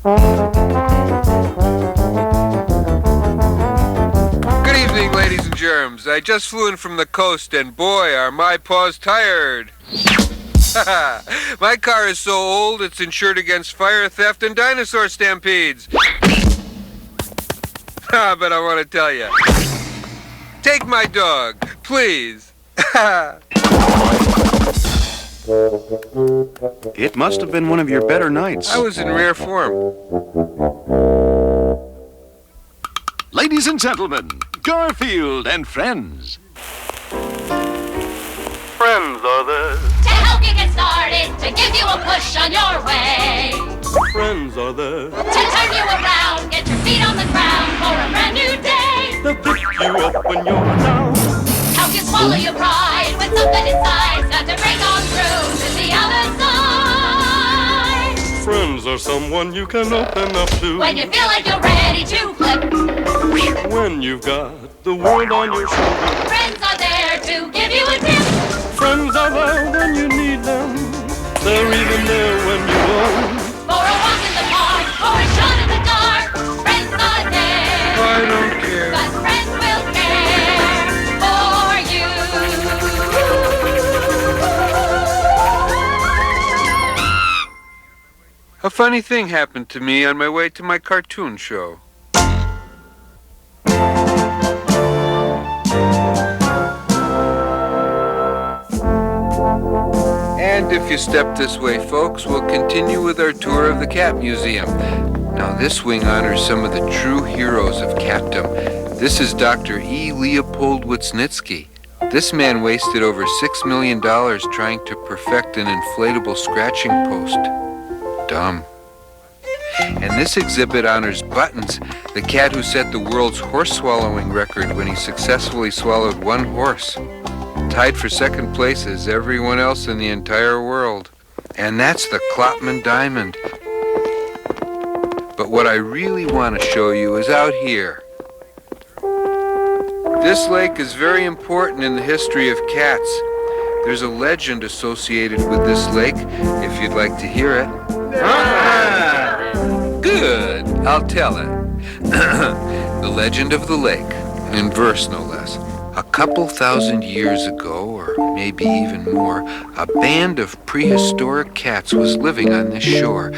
Good evening, ladies and germs. I just flew in from the coast, and boy, are my paws tired. My car is so old, it's insured against fire, theft, and dinosaur stampedes. But I want to tell you, take my dog, please. It must have been one of your better nights. I was in rare form. Ladies and gentlemen, Garfield and friends. Friends are there. To help you get started, to give you a push on your way. Friends are there. To turn you around, get your feet on the ground for a brand new day. They'll pick you up when you're down. Help you swallow your pride with something inside's got to break on through to the other side. Friends are someone you can open up to. When you feel like you're ready to flip. When you've got the world on your shoulders. Friends are there to give you a tip. Friends are there when you need them. They're even there when you won't. For a walk in the park, for a shot in the dark. Friends are there. I don't care. But friends will care for you. A funny thing happened to me on my way to my cartoon show. And if you step this way, folks, we'll continue with our tour of the Cat Museum. Now, this wing honors some of the true heroes of catdom. This is Dr. E. Leopold Wisniewski. This man wasted over $6 million trying to perfect an inflatable scratching post. Dumb. And this exhibit honors Buttons, the cat who set the world's horse-swallowing record when he successfully swallowed one horse. Tied for second place as everyone else in the entire world. And that's the Klopman Diamond. But what I really want to show you is out here. This lake is very important in the history of cats. There's a legend associated with this lake, if you'd like to hear it. Good, I'll tell it. The legend of the lake, in verse no less. A couple thousand years ago, or maybe even more, a band of prehistoric cats was living on this shore.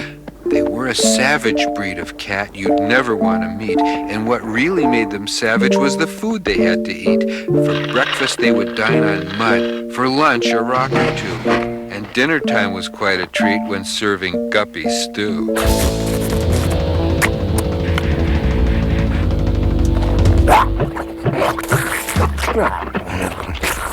They were a savage breed of cat you'd never want to meet, and what really made them savage was the food they had to eat. For breakfast they would dine on mud, for lunch a rock or two, and dinner time was quite a treat when serving guppy stew.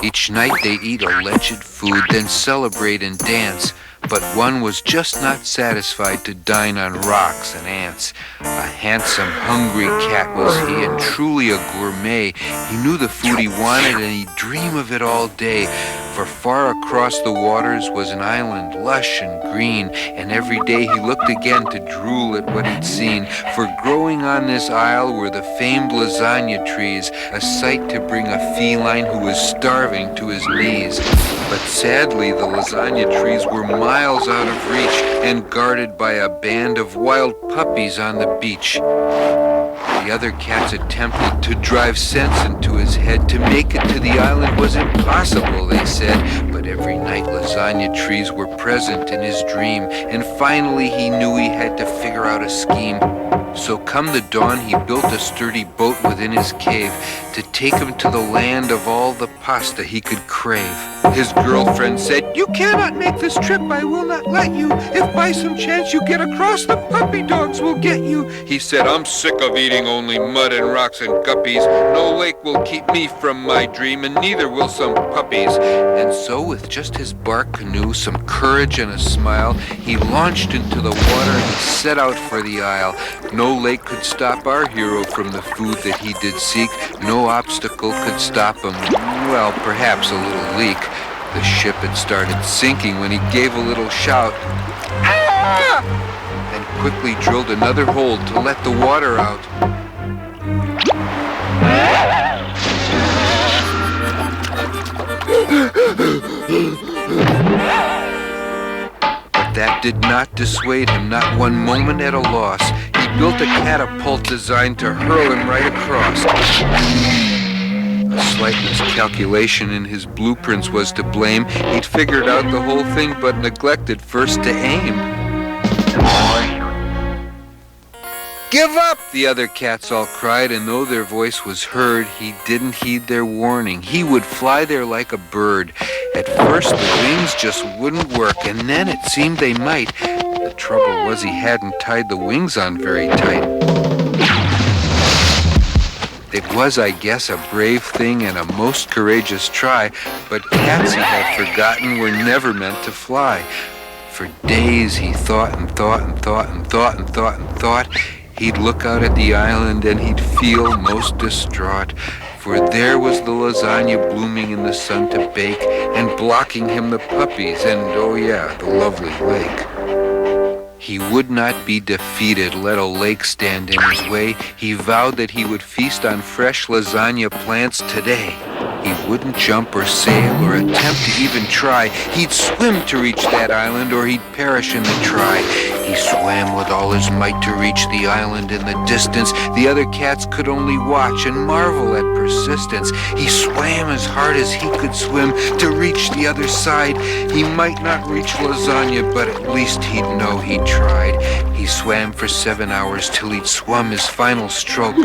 Each night they'd eat alleged food, then celebrate and dance. But one was just not satisfied to dine on rocks and ants. A handsome, hungry cat was he, and truly a gourmet. He knew the food he wanted, and he'd dream of it all day. For far across the waters was an island, lush and green, and every day he looked again to drool at what he'd seen. For growing on this isle were the famed lasagna trees, a sight to bring a feline who was starving to his knees. But sadly, the lasagna trees were miles out of reach and guarded by a band of wild puppies on the beach. The other cats attempted to drive sense into his head. To make it to the island was impossible, they said. But every night lasagna trees were present in his dream, and finally he knew he had to figure out a scheme. So come the dawn, he built a sturdy boat within his cave to take him to the land of all the pasta he could crave. His girlfriend said, "You cannot make this trip, I will not let you. If by some chance you get across, the puppy dogs will get you." He said, "I'm sick of eating only mud and rocks and guppies. No lake will keep me from my dream, and neither will some puppies." And so with just his bark canoe, some courage and a smile, he launched into the water and he set out for the isle. No lake could stop our hero from the food that he did seek. No obstacle could stop him. Well, perhaps a little leak. The ship had started sinking when he gave a little shout. "Ah!" and quickly drilled another hole to let the water out. that did not dissuade him, not one moment at a loss. He built a catapult designed to hurl him right across. A slight miscalculation in his blueprints was to blame. He'd figured out the whole thing, but neglected first to aim. "Give up!" the other cats all cried, and though their voice was heard, he didn't heed their warning. He would fly there like a bird. At first, the wings just wouldn't work, and then it seemed they might. The trouble was he hadn't tied the wings on very tight. It was, I guess, a brave thing and a most courageous try, but cats he had forgotten were never meant to fly. For days he thought and thought and thought and thought and thought and thought. He'd look out at the island and he'd feel most distraught, for there was the lasagna blooming in the sun to bake, and blocking him the puppies and, oh yeah, the lovely lake. He would not be defeated, let a lake stand in his way. He vowed that he would feast on fresh lasagna plants today. He wouldn't jump or sail or attempt to even try. He'd swim to reach that island, or he'd perish in the try. He swam with all his might to reach the island in the distance. The other cats could only watch and marvel at persistence. He swam as hard as he could swim to reach the other side. He might not reach lasagna, but at least he'd know he tried. He swam for 7 hours till he'd swum his final stroke.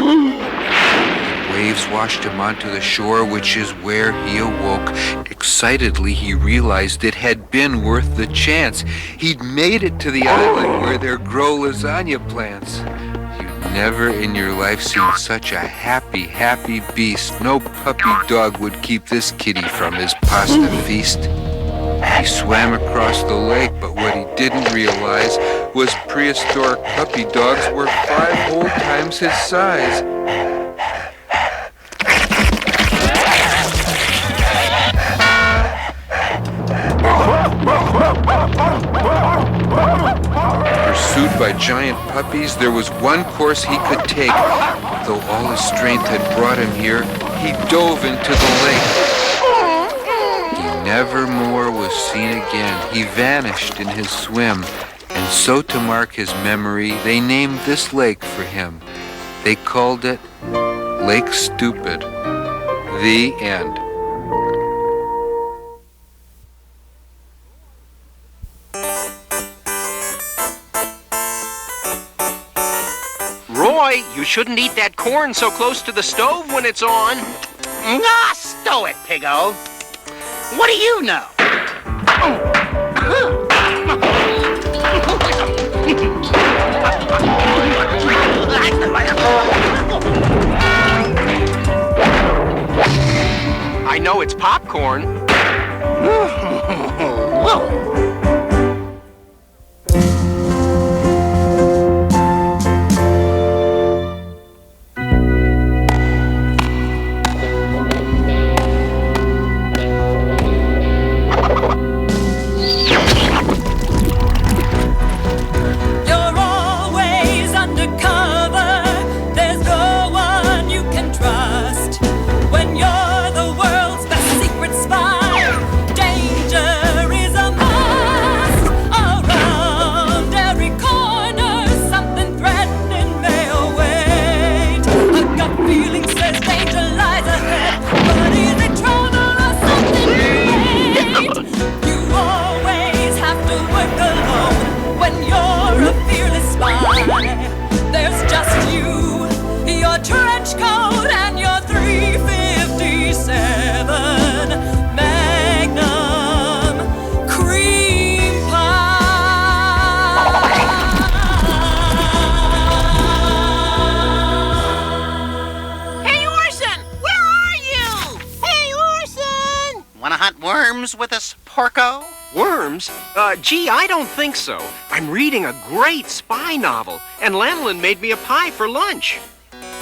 Waves washed him onto the shore, which is where he awoke. Excitedly, he realized it had been worth the chance. He'd made it to the island where there grow lasagna plants. You'd never in your life seen such a happy, happy beast. No puppy dog would keep this kitty from his pasta feast. He swam across the lake, but what he didn't realize was prehistoric puppy dogs were 5 whole times his size. Pursued by giant puppies, there was one course he could take. Though all his strength had brought him here, he dove into the lake. He never more was seen again. He vanished in his swim. And so, to mark his memory, they named this lake for him. They called it Lake Stupid. The end. Roy, you shouldn't eat that corn so close to the stove when it's on. Ah, stow it, Piggo. What do you know? I know it's popcorn. With us, Porco? Worms? Gee, I don't think so. I'm reading a great spy novel, and Lanolin made me a pie for lunch.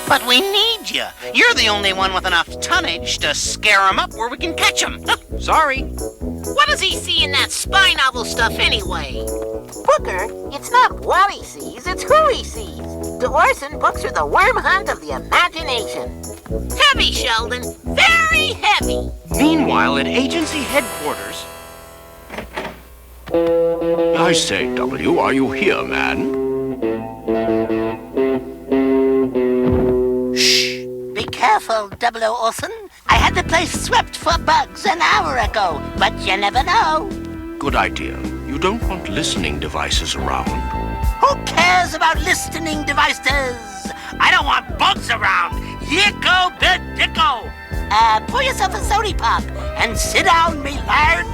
But we need you. You're the only one with enough tonnage to scare 'em up where we can catch 'em. Sorry. What does he see in that spy novel stuff anyway? Booker, it's not what he sees, it's who he sees. To Orson, books are the worm hunt of the imagination. Heavy, Sheldon. Very heavy. Meanwhile, at agency headquarters... I say, W, are you here, man? Shh! Be careful, 00 Orson. I had the place swept for bugs an hour ago, but you never know. Good idea. You don't want listening devices around. Who cares about listening devices? I don't want bugs around. Yicko bedicko. Pour yourself a sody pop and sit down, me lad.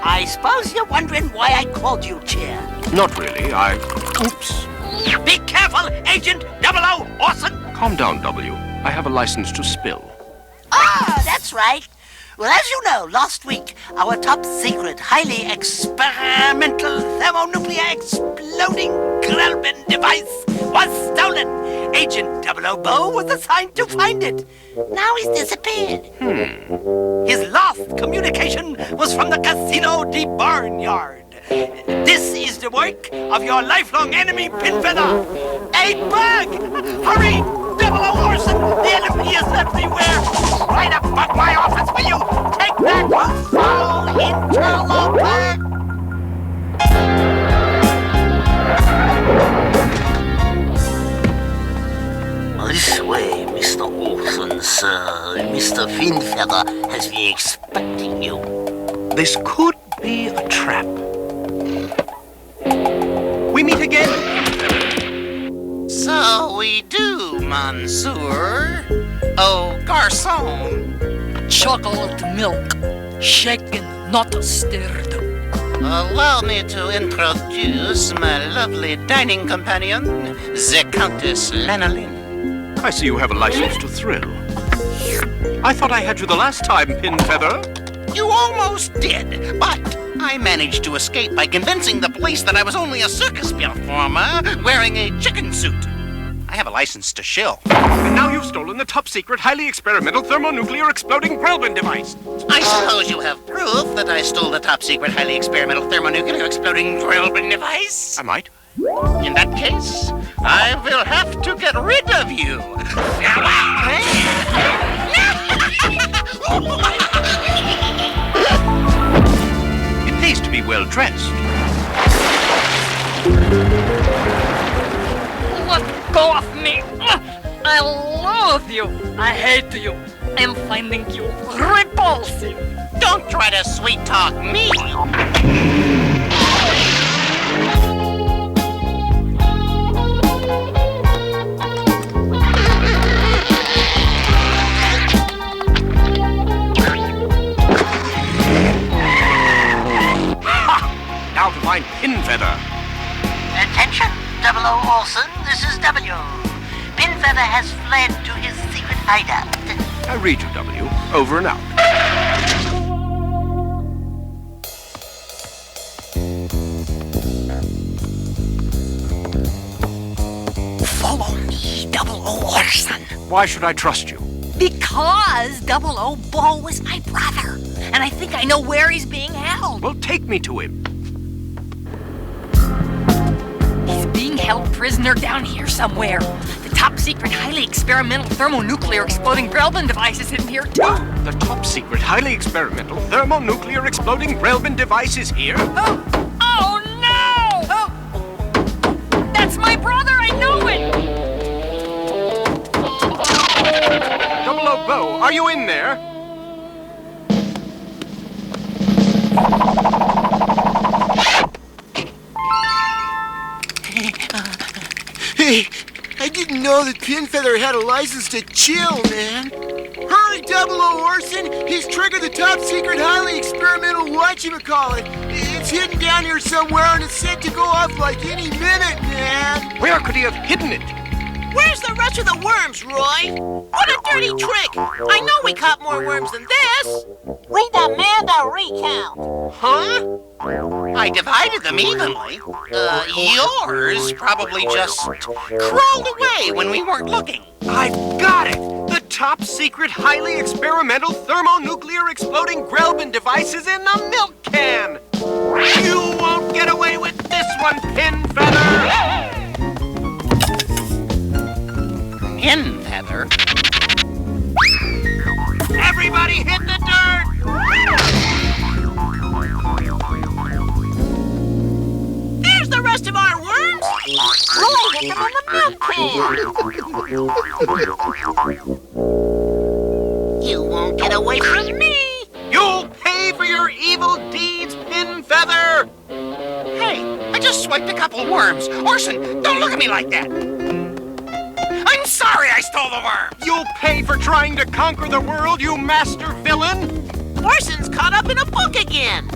I suppose you're wondering why I called you chair. Not really. Oops. Be careful, Agent 00 Orson. Calm down, W. I have a license to spill. Ah, that's right. Well, as you know, last week, our top secret, highly experimental thermonuclear exploding Grelbin device was stolen. Agent 00 Bo was assigned to find it. Now he's disappeared. His last communication was from the Casino de Barnyard. This is the work of your lifelong enemy, Pinfeather. A bug! Hurry! 00 Orson! The enemy is everywhere! Right above my office, will you? Take that, you foul interloper! This way, Mr. Orson, sir. Mr. Pinfeather has been expecting you. This could be a trap. We meet again. So we do, Monsieur. Oh, garçon. Chocolate milk, shaken, not stirred. Allow me to introduce my lovely dining companion, the Countess Lanolin. I see you have a license to thrill. I thought I had you the last time, Pinfeather. You almost did, but I managed to escape by convincing the police that I was only a circus performer wearing a chicken suit. I have a license to shill. And now you've stolen the top secret, highly experimental thermonuclear exploding Grelbin device. I suppose you have proof that I stole the top secret, highly experimental thermonuclear exploding Grelbin device? I might. In that case, I will have to get rid of you. It pays to be well dressed. Let go of me! I loathe you! I hate you! I'm finding you repulsive! Don't try to sweet talk me! Now to find Pinfeather. Attention, 00 Orson, this is W. Pinfeather has fled to his secret hideout. I read you, W. Over and out. Follow me, 00 Orson. Why should I trust you? Because 00 Bo was my brother, and I think I know where he's being held. Well, take me to him. He's being held prisoner down here somewhere. The top secret, highly experimental thermonuclear exploding Grelbin device is hidden here too. The top secret, highly experimental thermonuclear exploding Grelbin device is here? Oh no! Oh. That's my brother, I know it! 00 Bo, are you in there? Hey, I didn't know that Pinfeather had a license to chill, man. Hurry, 00 Orson! He's triggered the top secret, highly experimental whatchamacallit. It's hidden down here somewhere and it's set to go off like any minute, man. Where could he have hidden it? Where's the rest of the worms, Roy? What a dirty trick! I know we caught more worms than this! We demand a recount. Huh? I divided them evenly. Yours probably just crawled away when we weren't looking. I've got it! The top secret, highly experimental thermonuclear exploding Grelbin device is in the milk can! You won't get away with this one, Pinfeather! Pinfeather? Everybody hit the dirt! You won't get away from me! You'll pay for your evil deeds, Pinfeather! Hey, I just swiped a couple worms. Orson, don't look at me like that. I'm sorry I stole the worm. You'll pay for trying to conquer the world, you master villain! Orson's caught up in a book again.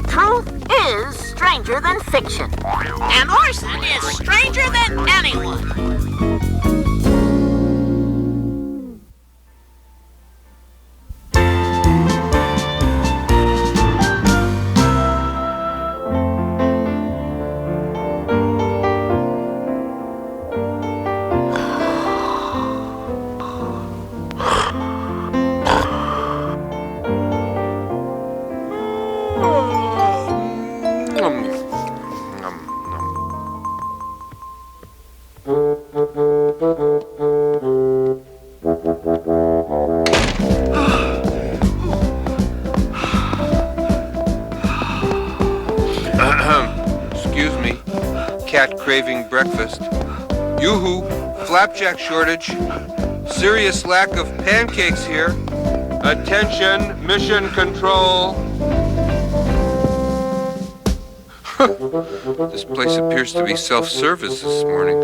Truth is stranger than fiction. And Orson is stranger than anyone. Excuse me. Cat craving breakfast. Yoo-hoo. Flapjack shortage. Serious lack of pancakes here. Attention, mission control. This place appears to be self-service this morning.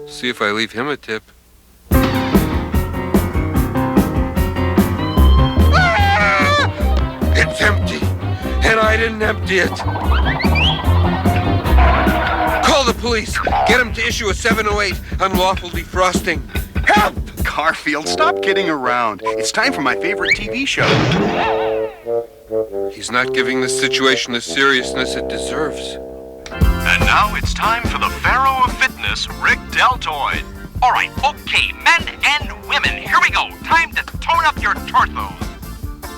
See if I leave him a tip. It's empty, and I didn't empty it. Call the police. Get him to issue a 708, unlawful defrosting. Help! Garfield, stop kidding around. It's time for my favorite TV show. He's not giving this situation the seriousness it deserves. And now it's time for the Pharaoh of Fitness, Rick Deltoid. All right, okay, men and women, here we go. Time to tone up your torsos.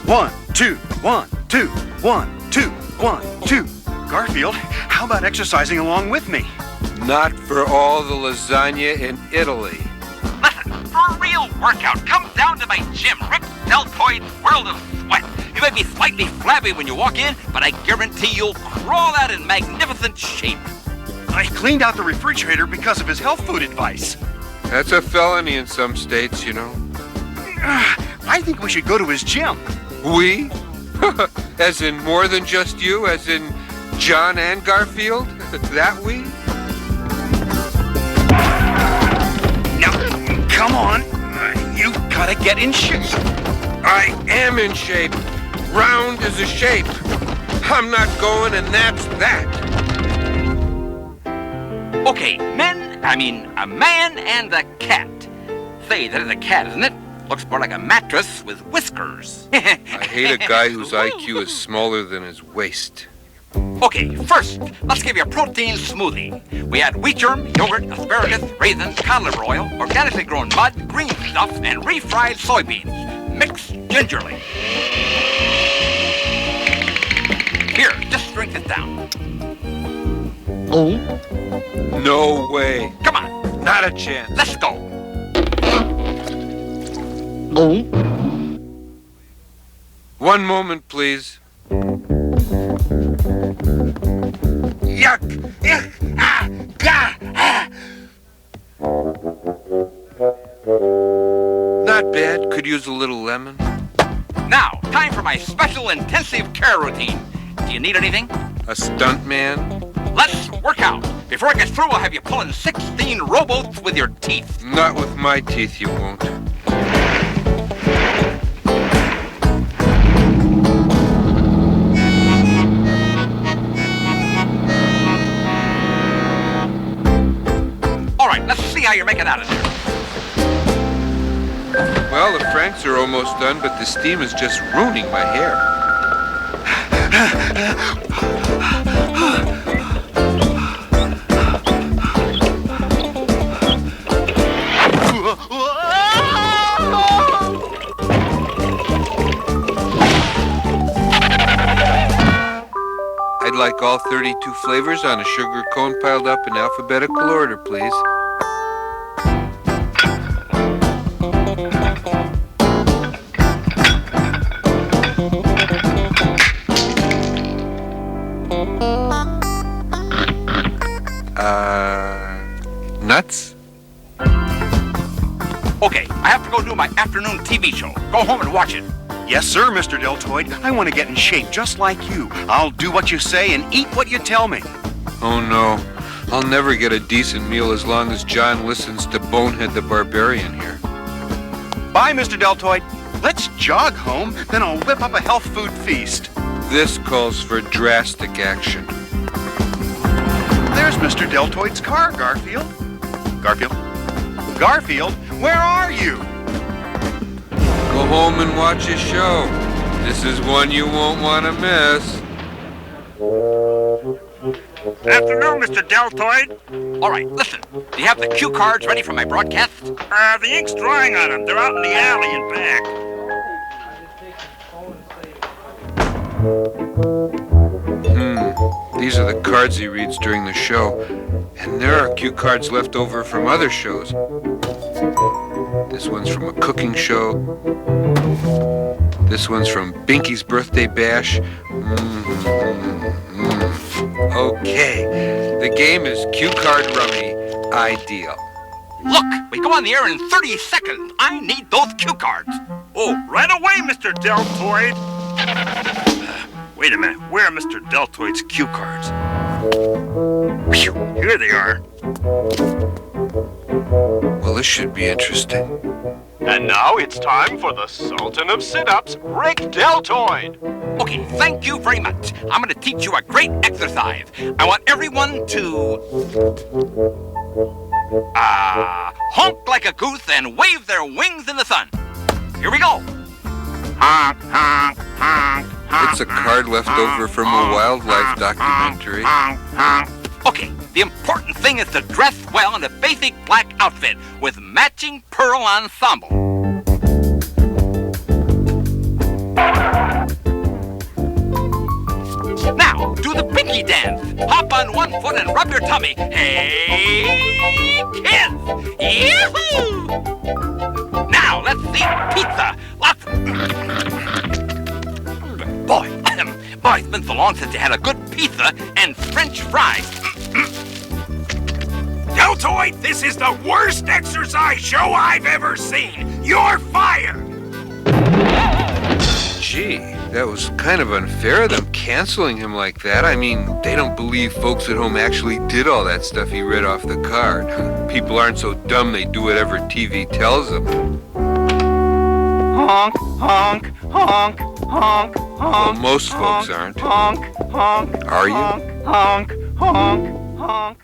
1, 2, 1, 2, 1, 2, 1, 2. Garfield, how about exercising along with me? Not for all the lasagna in Italy. Listen, for a real workout, come down to my gym, Rick Deltoid's World of Sweat. You may be slightly flabby when you walk in, but I guarantee you'll crawl out in magnificent shape. I cleaned out the refrigerator because of his health food advice. That's a felony in some states, you know. I think we should go to his gym. We? As in more than just you? As in John and Garfield? That we? Now, come on. You've got to get in shape. I am in shape. Round is a shape. I'm not going, and that's that. Okay, a man and a cat. Say, that is a cat, isn't it? Looks more like a mattress with whiskers. I hate a guy whose IQ is smaller than his waist. Okay, first, let's give you a protein smoothie. We add wheat germ, yogurt, asparagus, raisins, cod liver oil, organically grown mud, green stuff, and refried soybeans. Mix gingerly. Here, just drink it down. No way. Come on. Not a chance. Let's go. One moment, please. Yuck! Yuck! Ah! Gah! Ah! Not bad. Could use a little lemon. Now, time for my special intensive care routine. Do you need anything? A stuntman? Let's work out. Before I get through, I'll have you pulling 16 rowboats with your teeth. Not with my teeth, you won't. All right, let's see how you're making out of there. Well, the franks are almost done, but the steam is just ruining my hair. I'd like all 32 flavors on a sugar cone piled up in alphabetical order, please. Nuts? Okay, I have to go do my afternoon TV show. Go home and watch it. Yes, sir, Mr. Deltoid. I want to get in shape just like you. I'll do what you say and eat what you tell me. Oh no, I'll never get a decent meal as long as John listens to Bonehead the Barbarian here. Bye, Mr. Deltoid. Let's jog home, then I'll whip up a health food feast. This calls for drastic action. There's Mr. Deltoid's car, Garfield. Garfield? Garfield, where are you? Go home and watch a show. This is one you won't want to miss. Afternoon, Mr. Deltoid. All right, listen. Do you have the cue cards ready for my broadcast? The ink's drying on them. They're out in the alley and back. These are the cards he reads during the show. And there are cue cards left over from other shows. This one's from a cooking show. This one's from Binky's Birthday Bash. Okay, the game is Cue Card Rummy Ideal. Look, we go on the air in 30 seconds. I need those cue cards. Oh, right away, Mr. Deltoid. Wait a minute, where are Mr. Deltoid's cue cards? Whew, here they are. Well, this should be interesting. And now it's time for the Sultan of Sit-Ups, Rick Deltoid. Okay, thank you very much. I'm going to teach you a great exercise. I want everyone to honk like a goose and wave their wings in the sun. Here we go. Honk, honk, honk, honk. It's a card left over from a wildlife documentary. Okay, the important thing is to dress well in a basic black outfit with matching pearl ensemble. Now, do the pinky dance. Hop on one foot and rub your tummy. Hey, kids! Yahoo! Now, let's eat pizza. Lots. Boy, it's been so long since you had a good pizza and French fries. Deltoid, this is the worst exercise show I've ever seen. You're fired. Gee, that was kind of unfair of them canceling him like that. I mean, they don't believe folks at home actually did all that stuff he read off the card. People aren't so dumb they do whatever TV tells them. Honk, honk, honk, honk, honk. Well, most folks aren't. Honk, honk, Are you? honk, honk, honk, honk.